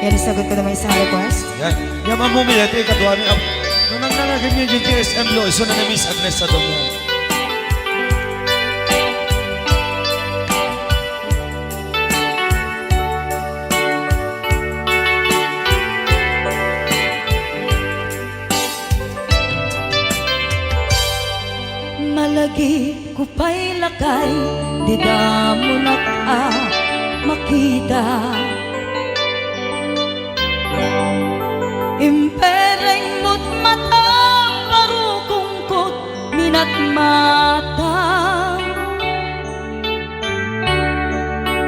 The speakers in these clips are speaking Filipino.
Yan, isagot ko naman isang request. Yan. Yan man mo miyate, katuwa niya. Nung nanganagin niya yung GSM lo, iso na Miss Agnes sa doon. Malagi ko pa'y lakay, di da mo makita. Impereng mo't mata, parukungkot, minat mata.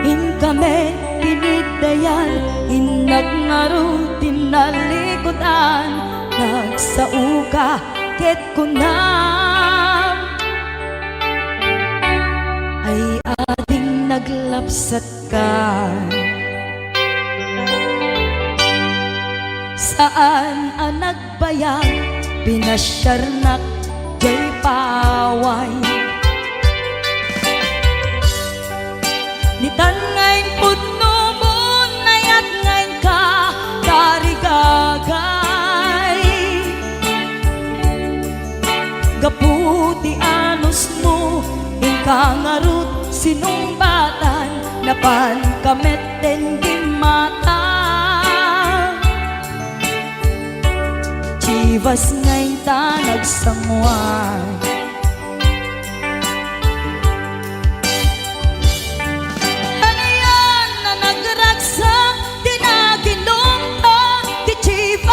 In kami tinigdayan, inagnaro tinalikodan, nagsauka ket kunam. Ay ating naglapsat ka. Saan ang nagbayag, pinasyarnak jay paway. Nitan ngayon putno mo, nayat ngayon ka, tarigagay. Gaputi anos mo, inkangarut sinumbatan, napan kameten gimata. Chivas ngay ta nagsangwan. Ano yan na nagragsak, di na ginumpa, di Chivas.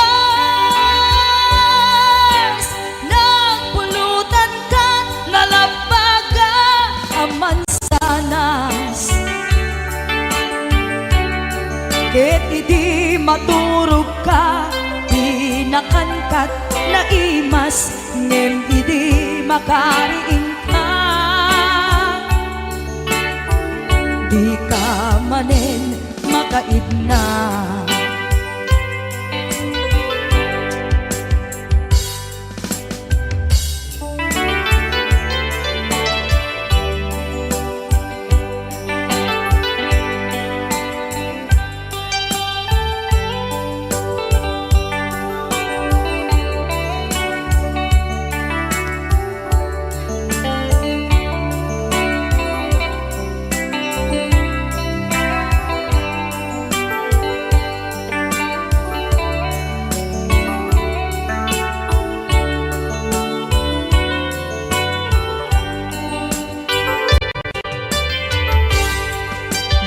Nagpulutan ka, nalabaga, aman sanas. Ket idi maturog ka, nakankat na imas, ngem idi makariing ka. Di ka manen makaidna.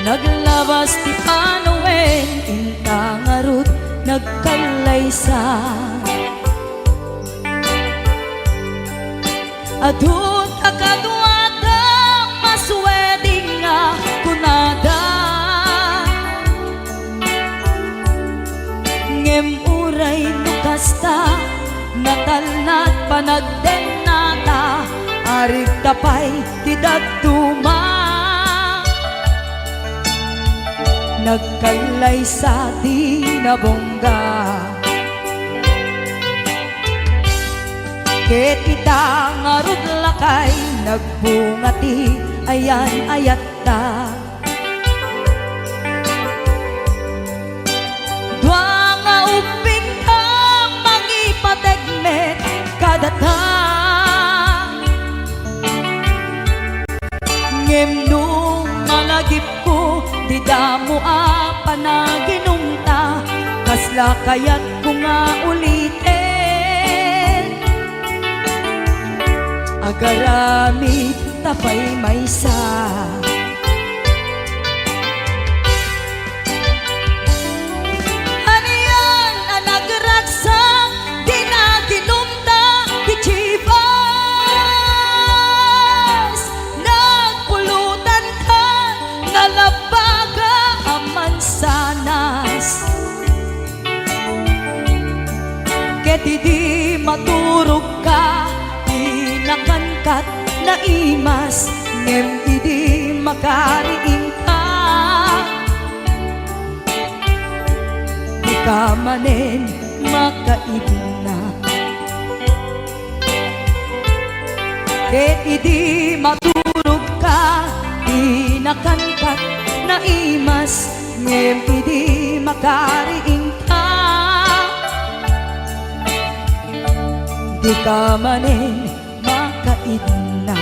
Naglabas ti panawen, intangarut nagkalaysa. Adun akaduada, masweding nga kunada. Ngem uray nukasta, natalnat panagdenata, arig tapay tidagduma. Nagkalay sa tinabongga. Ket kita ngarud lakay, nagbungati ayan ayat ta. Dua nga uping ka, mangipategmet kadata. Ngem nung malagip ko, di damo panaginumta, kasla kayat ko nga ulitin. Agarami tapay maysa. Ano yan ang nagragsak, di na ginumta, di Chivas. Nagpulutan ka, nalabaga, aman sanas. Ket idi maturog ka, di nakankat na imas, ngem idi makariing ka. Di ka manen makaidna. Ket idi maturog ka, di nakankat na imas, ngem idi makariing ka di ka manin makaidna.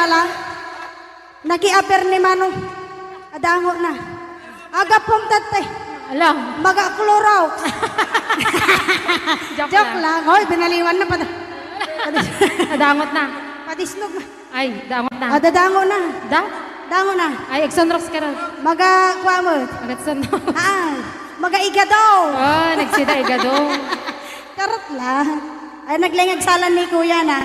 ala. Naki-aper ni Manong. Adango na. Aga pong tatay. Alam, Maga-klorox. Joke lang. Hoy, binaliwan na pa. Nadangot na. Padisnog na. Ay, dangot na. Dadango na. Da? Dango na. Ay, Exonrox ka rin. Maga-kwamot. Agatson. Maga-igadaw. Oh, nagsida igado. Karot lang. Ay, naglingag salan ni kuya na.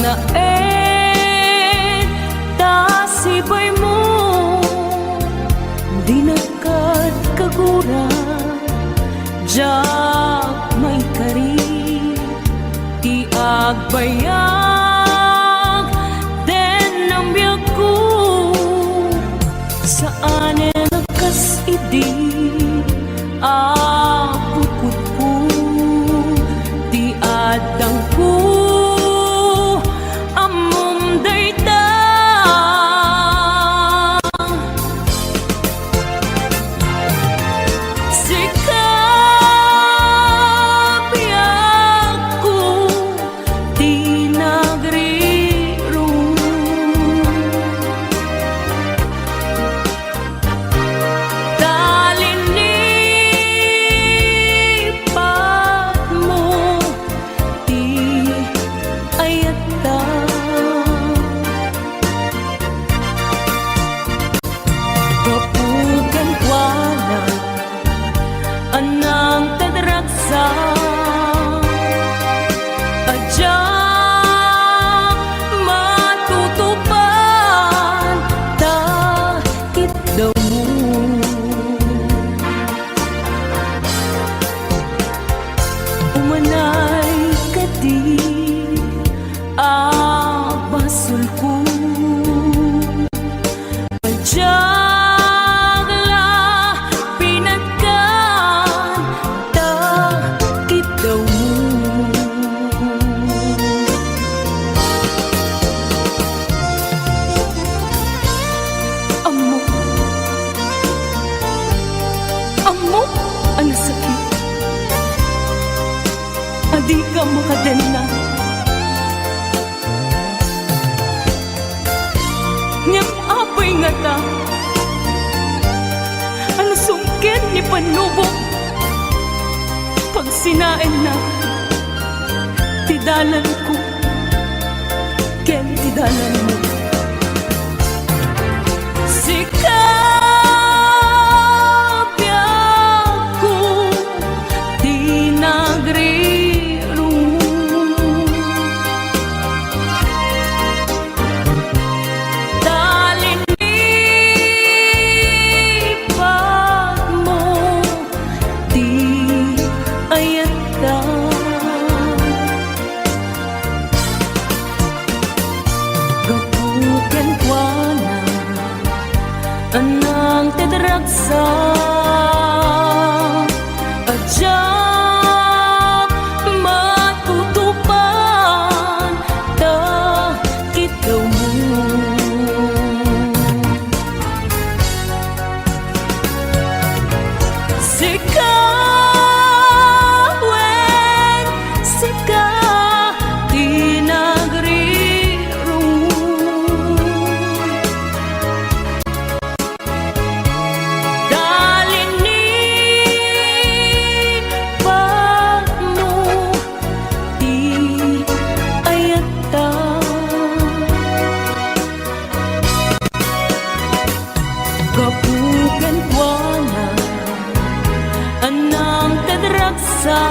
lain tasibay mo di nakat kagura jak may kari ti agbayag den ang biyag ko saan nakas idi apukut ko ti adang ko amom dayta sikap biyak ko ti nagriru talinipat mo ti ayata kapugan wala anang tadragsa adyak matutupan takit daw mo umanay kadi abasul ko Jagla pinagkan takit daw mo Amo Amo ang sakit Adi ka makadena Ngem apay nga ta Ano sungkit ni panubok Pag sinain na Tidalan ko Ken tidalan mo Sikap biyak ko Di nagriru talinipat mo di ayata gapugan kuana anang tedragsa adyak matutupan takit daw mo Sikawen, sika di nagriru Dalinipat mo di ayata Kapugan kuana anang tadragsa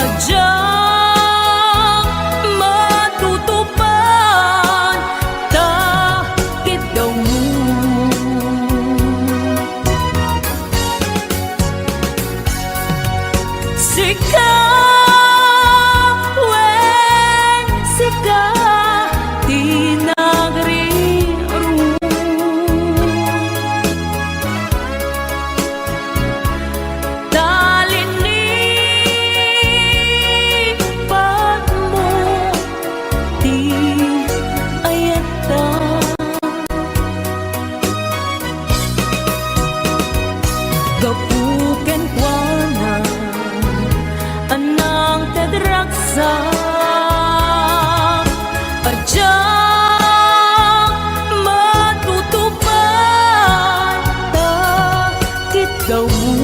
adyak matutupan takit daw mo Sikawen, sika di nagriru talinipat mo di ayata gapuken kuana anang tadragsa adyak matutupan takit daw mo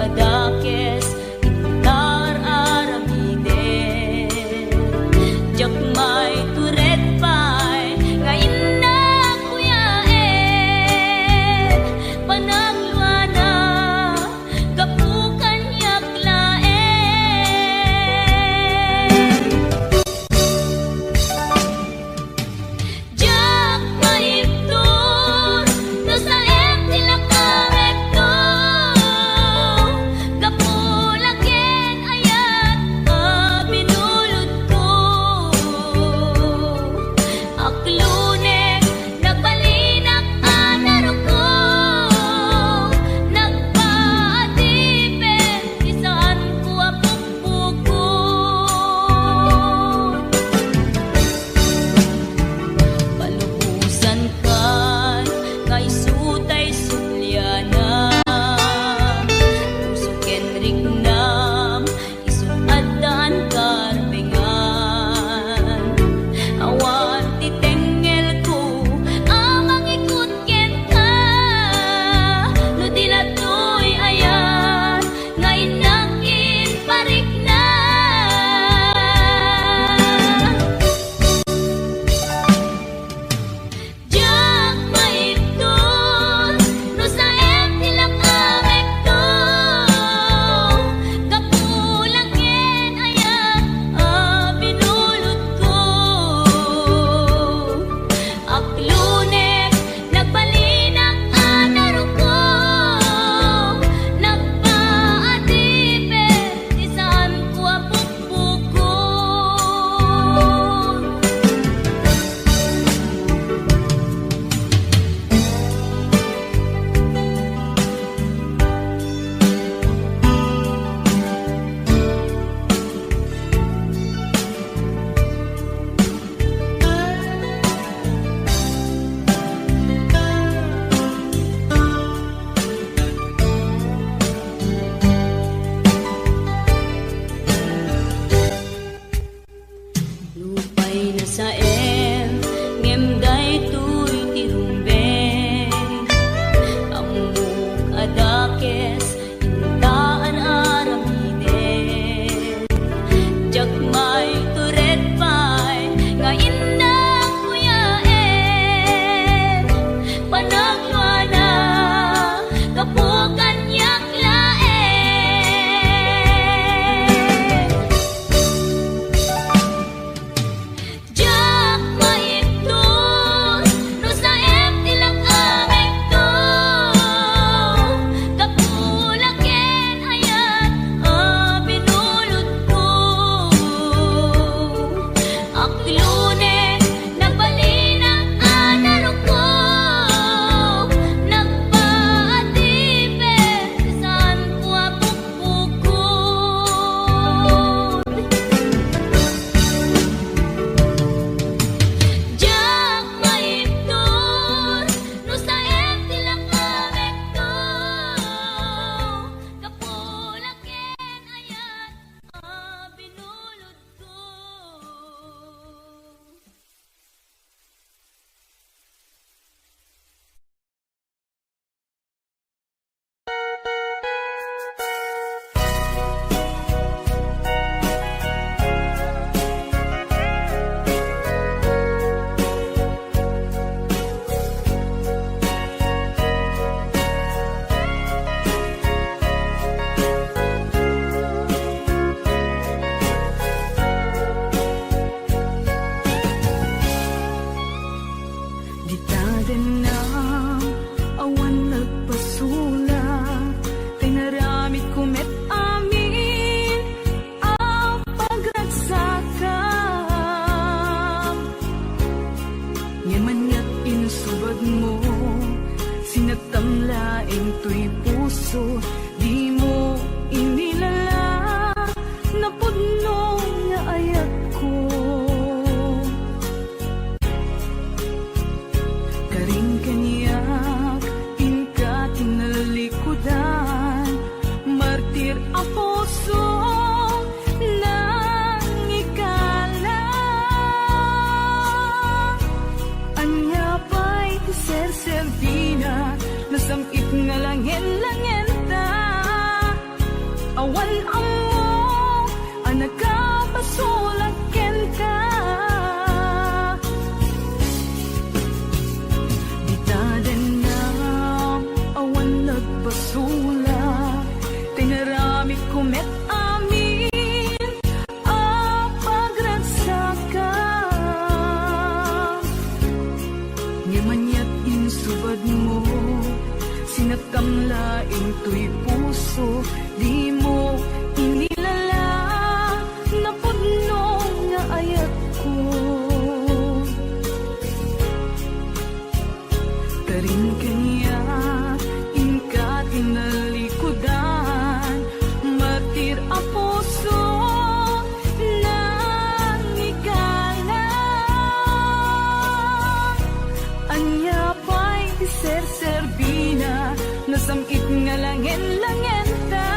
kadakes intar aramide jak may turet pay ngayon na kuya panagluana kapukan yaklae jak maiptur no sa em tila kamekto kapula met amin a pagragsakan. Ngimanyat insubad mo, sinakamlaing tuy puso, di mo inilala na pudno nga ayat ko. Karin kanya inka tinalikudan, matir a puso nangigalan. Anya pa'y ser-serbina, nasamit nga langen-langen ta.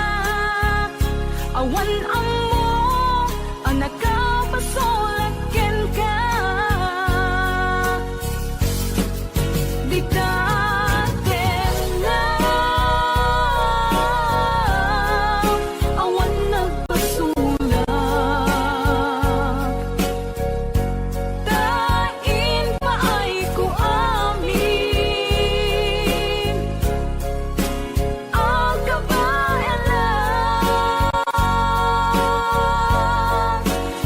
Awan amo, anak ka pasolaken ka. Di daten na awan nagpasulak. Tain pa ay ko amin ang kabayan lang.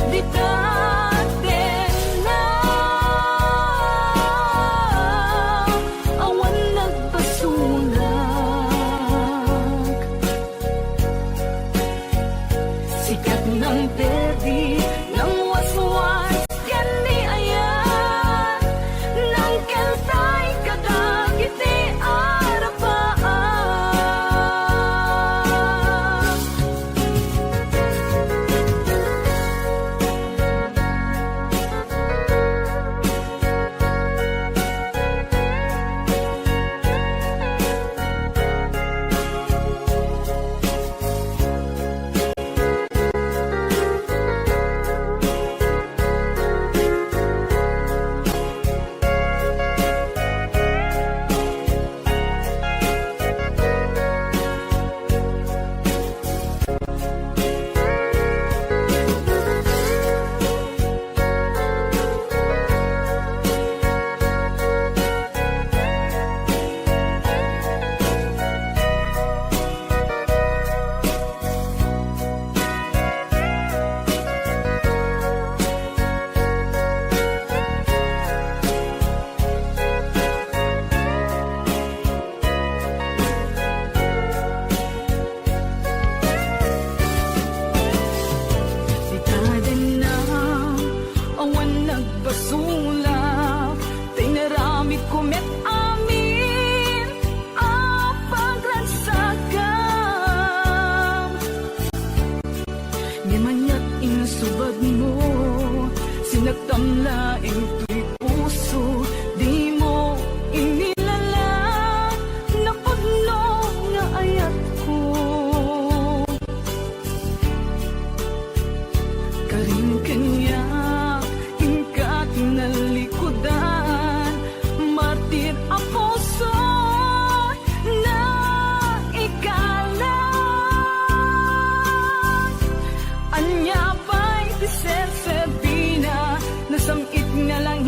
Di daten na awan nagpasulak. Sikat ng perdi ng waswas yan ni ayan, ng keltay kadagit ni arapaan. Di daden na awan nagpasulak, tinarami ko met amin a pagragsakan. Ngimanyat insubad mo, sinagtamlaing tuy puso, di mo inilala na pudno nga ayat ko. Karin kanya inka tinalikudan, martir a puso na ikalan. Anya pa'y ser-serbina, nasamit nga lang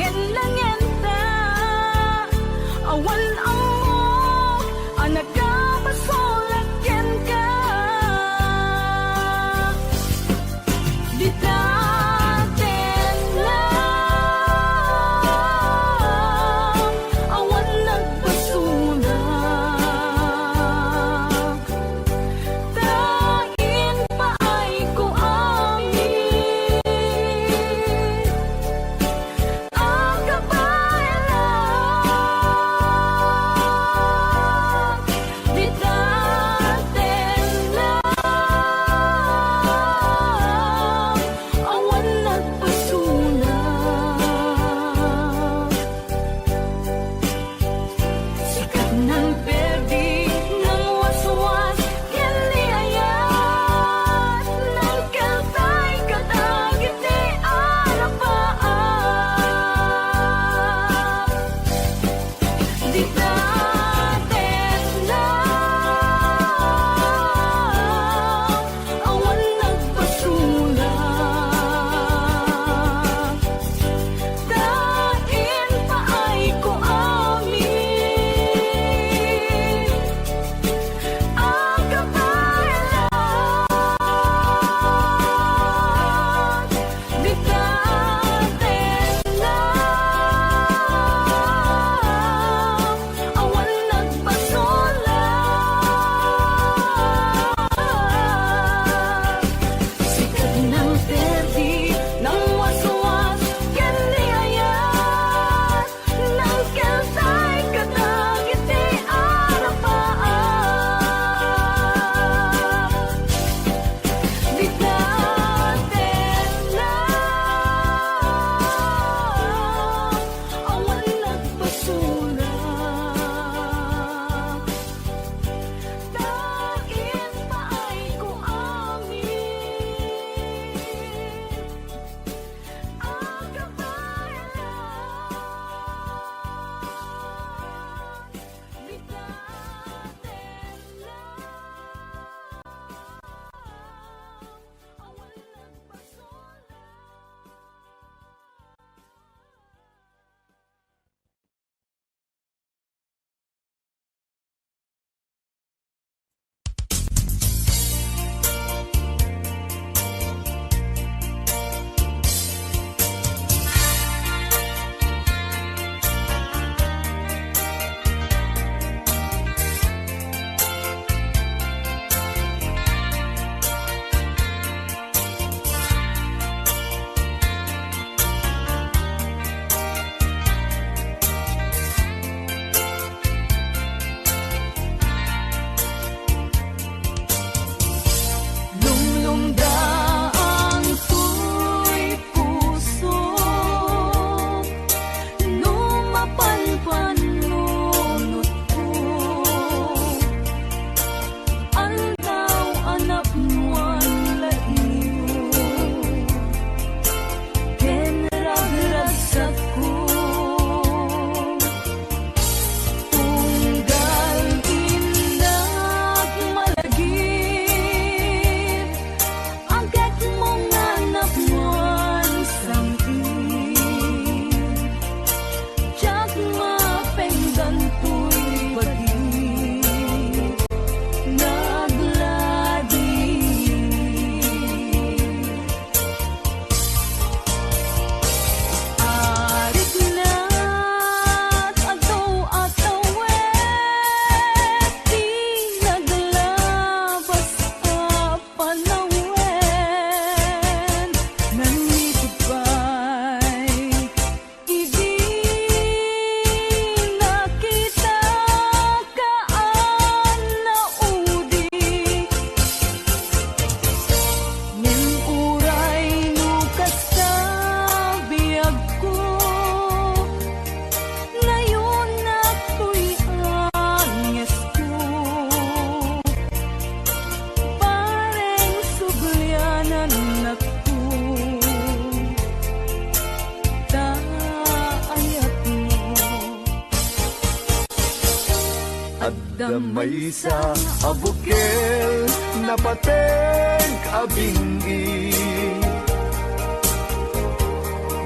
Damay sa abukel na pateng abingi.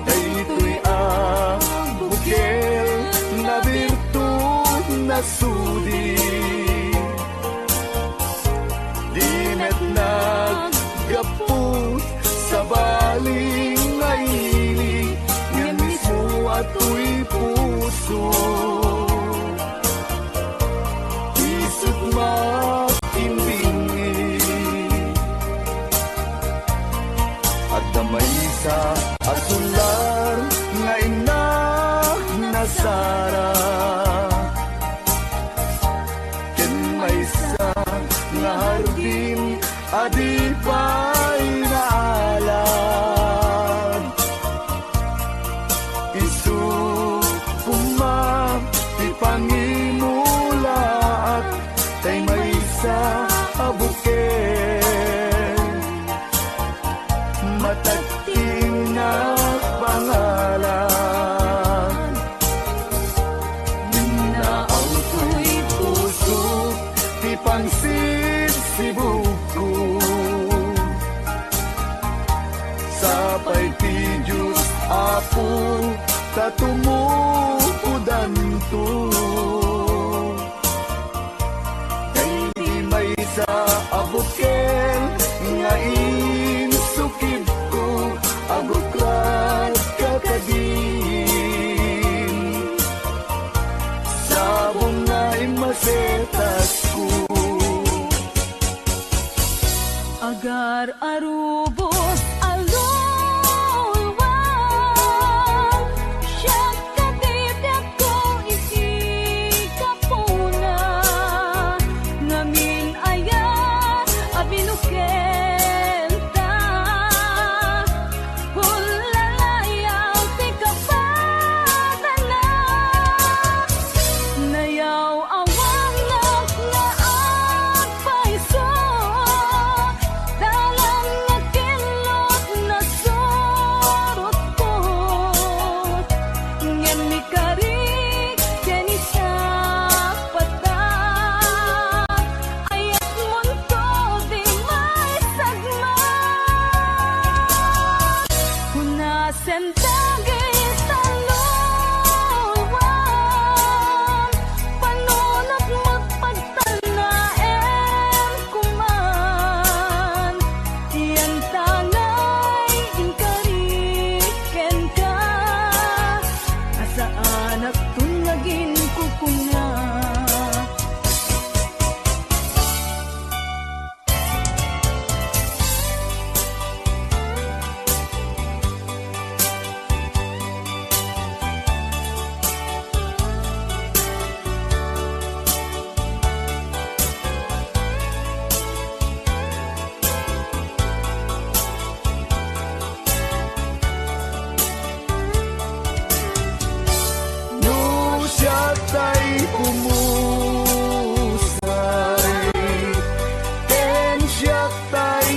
Daytoy abukel na birtud na sudi. Di met naggapot sa baling ngaili, nga mismo ato'y puso. Isip makimbingi, at damay sa asular nga ina nasara. Ken may sa nga hardin adi pa'y naalam. Isu kumam di pangimulaat kay may sa abukel. Matating na pangalan, minaaw ko'y puso di pangsid sibuko. Sapay ti Diyos apo katumupudan to. Kay di may sa abukel nga insukid ko, abuklat kakadin. Sabong nga imasetas ko. Agar arubos alulwang, siya katitip ko ikikapuna. Ngamin ayan abinukenta, hulalayaw ti kapatala. Nayaw awang na agpaiso, dalang nakilot na sorot ko. Ngem ni karik ken isa pata, ayat munto di may sagma. Hunasen dagit talulwang, panunot mo't pagtanaen kuman. Iyan tangay inkariken ka, asaan at tunagin kukuna. No siya tay humusay, ken siya tay